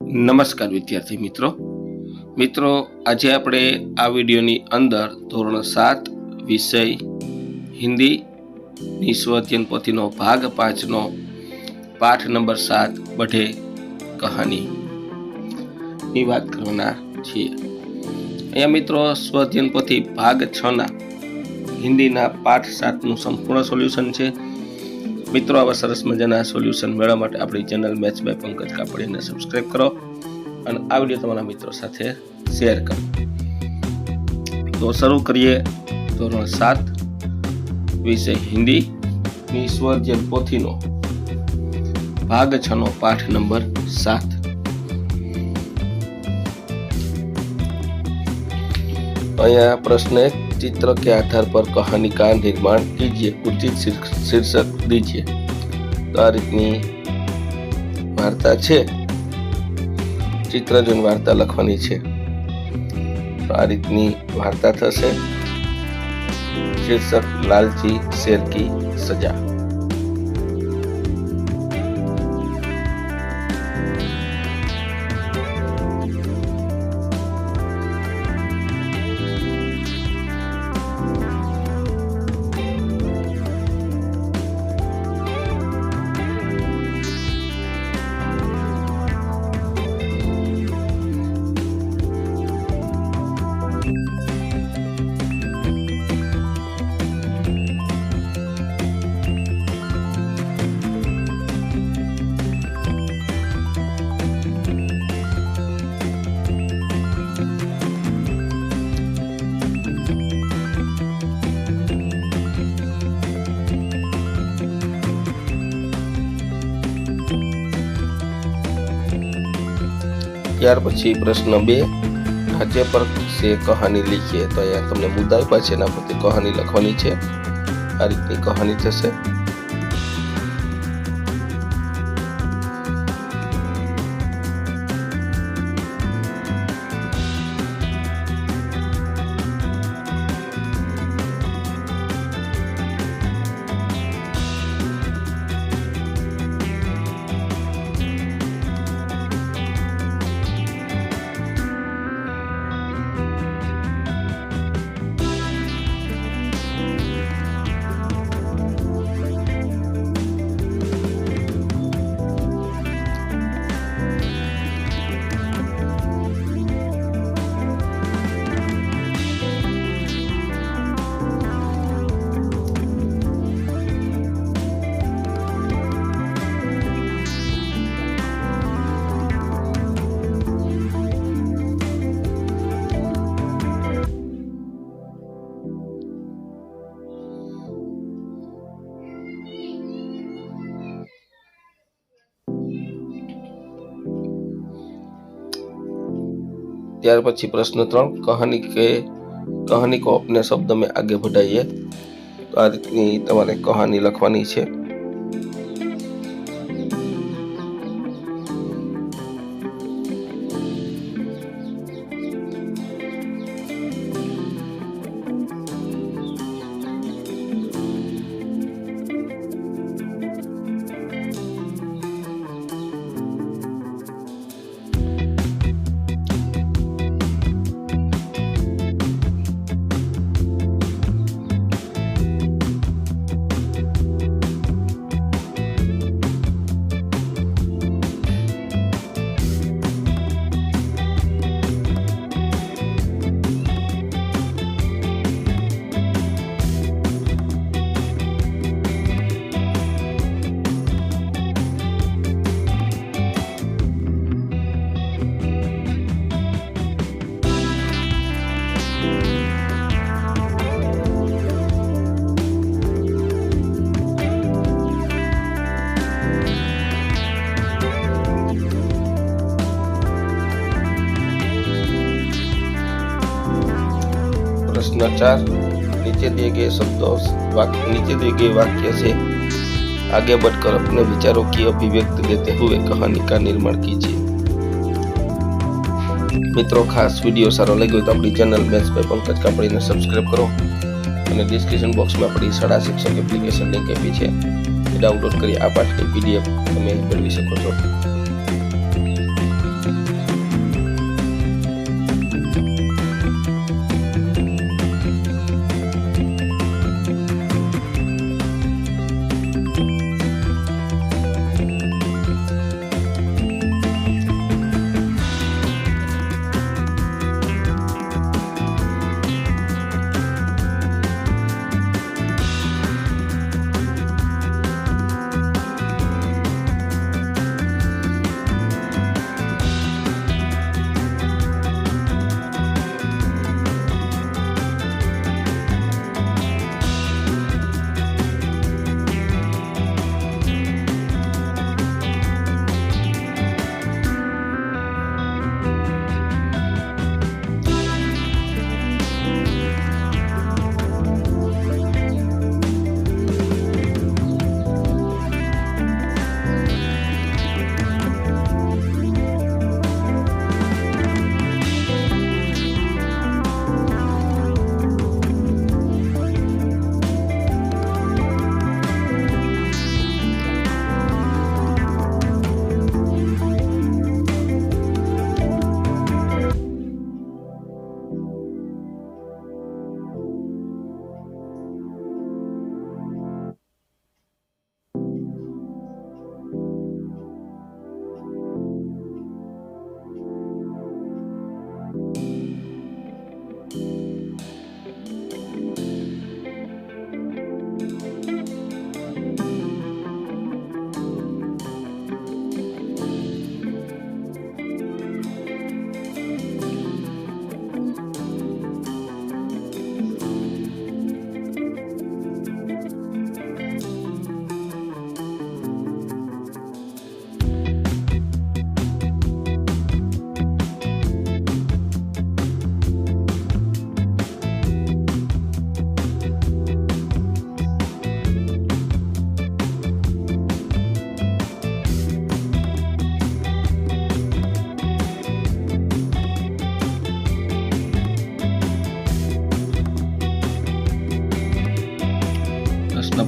નમસ્કાર વિદ્યાર્થી મિત્રો આજે આપણે આ વિડીયોની અંદર ધોરણ 7 વિષય હિન્દી નિસ્વચન પોથીનો ભાગ 5 નો પાઠ નંબર 7 બઢે કહાની ની વાત કરવાના છીએ। અહીંયા મિત્રો સ્વધ્યન પોથી ભાગ 6 ના હિન્દીના પાઠ 7 નું સંપૂર્ણ સોલ્યુશન છે। મિત્રો આવા સરસ મજાના સોલ્યુશન મેળવવા માટે આપણી ચેનલ મેથ્સ બાય પંકજ કાપડીને સબસ્ક્રાઇબ કરો અને આ વિડીયો તમારા મિત્રો સાથે શેર કરો। તો શરૂ કરીએ ધોરણ 7 વિષય હિન્દી ની સ્વધ્યન પોથીનો ભાગ 6 નો પાઠ નંબર 7। અહીંયા प्रश्न है, चित्र के आधार पर कहानी का निर्माण कीजिए, उचित शीर्षक दीजिए। तो आ रीतनी वार्ता है, चित्र जोईने वार्ता लखवानी है। तो आ रीतनी वार्ता थशे। शीर्षक लालची शेर की सजा। ત્યાર પછી પ્રશ્ન 2, ઢાંચે પર से कहानी लिखिए। तो अहींया तमने मुद्दा आप्या छे, एना परथी कहानी लखवानी छे। आ रीतनी कहानी थशे। त्यार पछी प्रश्न 3, कहानी को अपने शब्द में आगे बढ़ाइए। तो आ रीतनी तमारे कहानी लखवानी छे। प्रश्न 4, नीचे दिए गए वाक्य से आगे बढ़कर अपने विचारों की अभिव्यक्ति देते हुए कहानी का निर्माण कीजिए। मित्रों खास वीडियो सारो लग्यो तो अपनी चैनल मैथ्स बाय पंकज कापड़ीने सब्सक्राइब करो અને ડિસ્ક્રિપ્શન બોક્સમાં આપણી શાળા શિક્ષક એપ્લિકેશન લિંક આપી છે, એ ડાઉનલોડ કરી આ પાઠની PDF તમે મેળવી શકો છો।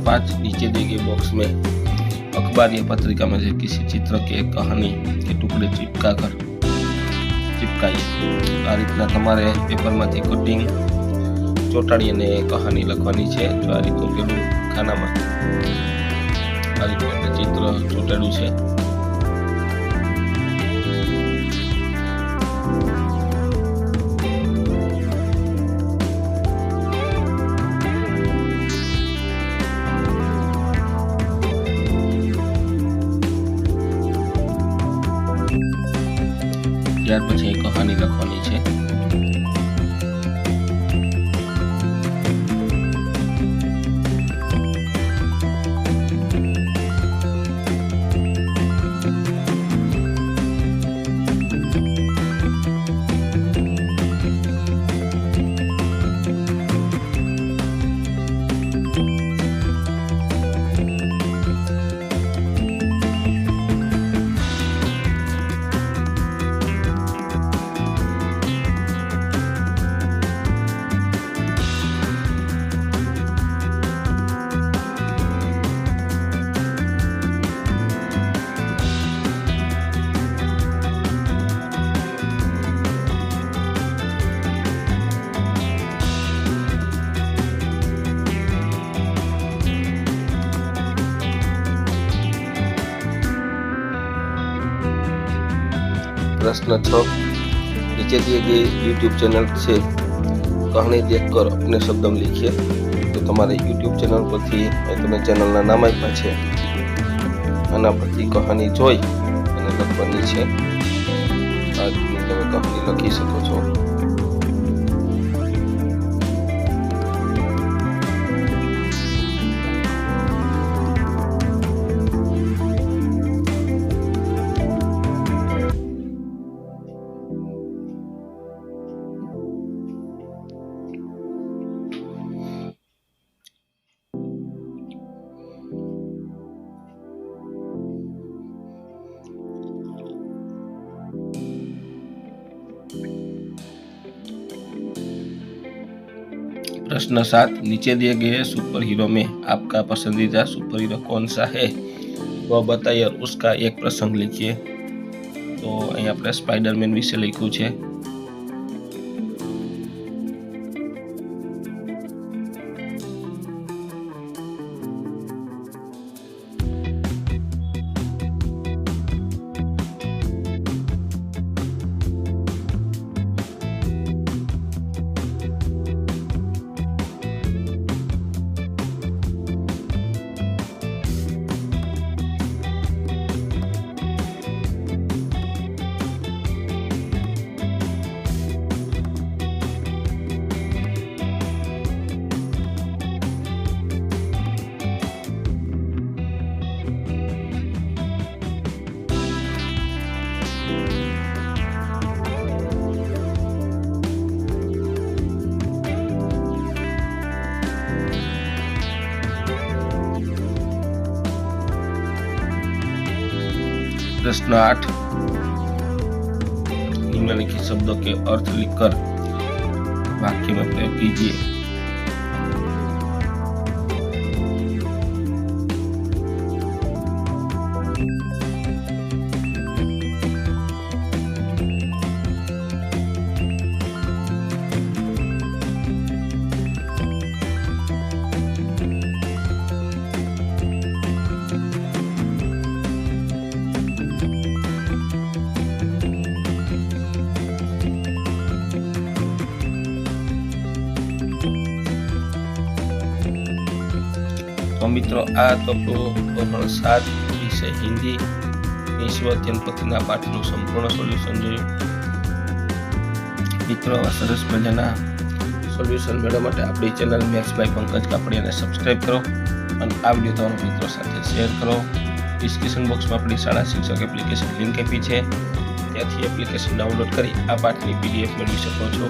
5 नीचे दिए गए बॉक्स में अखबार या पत्रिका में से किसी चित्र के कहानी के टुकड़े चिपकाइए। आ रीतना तमारे पेपरमांथी कटिंग ચોંટાડી અને કહાની લખવાની છે। તો આ રીતનું પેલું ખાનામાં આ રીતનું આપણે ચિત્ર ચોંટાડ્યું છે। ત્યાર પછી કહાની લખવાની છે। प्रश्न 6, नीचे दिए गए यूट्यूब चैनल से कहानी देखकर अपने शब्द में लिखिए। तो तमारे यूट्यूब चैनल पर तमे चैनल नाम आप्या छे, आना परथी कहानी जोई अने लखवानी छे। आ रीतनी तमे कहानी लखी शको छो। प्रश्न 7, नीचे दिए गए सुपर हीरो में आपका पसंदीदा सुपर हीरो कौन सा है वह बताइए और उसका एक प्रसंग लिखिए। तो अहीं आपणे स्पाइडरमैन विषे लख्युं छे। प्रश्न 8, निम्नलिखित शब्दों के अर्थ लिखकर वाक्य में प्रयोग कीजिए। तो मित्रों आ तो धोरण 7 विषय हिंदी निस्वत्यन पतिना पाठનું સંપૂર્ણ સોલ્યુશન જોયું। મિત્રો આ સરસ મજાના સોલ્યુશન મેળવવા માટે આપણી ચેનલ મેથ્સ બાય પંકજ કાપડિયાને સબસ્ક્રાઇબ કરો અને આ વિડિયો તમારા મિત્રો સાથે શેર કરો। ડિસ્ક્રિપ્શન બોક્સમાં આપણી શાળા શિક્ષક એપ્લિકેશન લિંક આપી છે, ત્યાંથી એપ્લિકેશન ડાઉનલોડ કરી આ પાઠની PDF મેળવી શકો છો।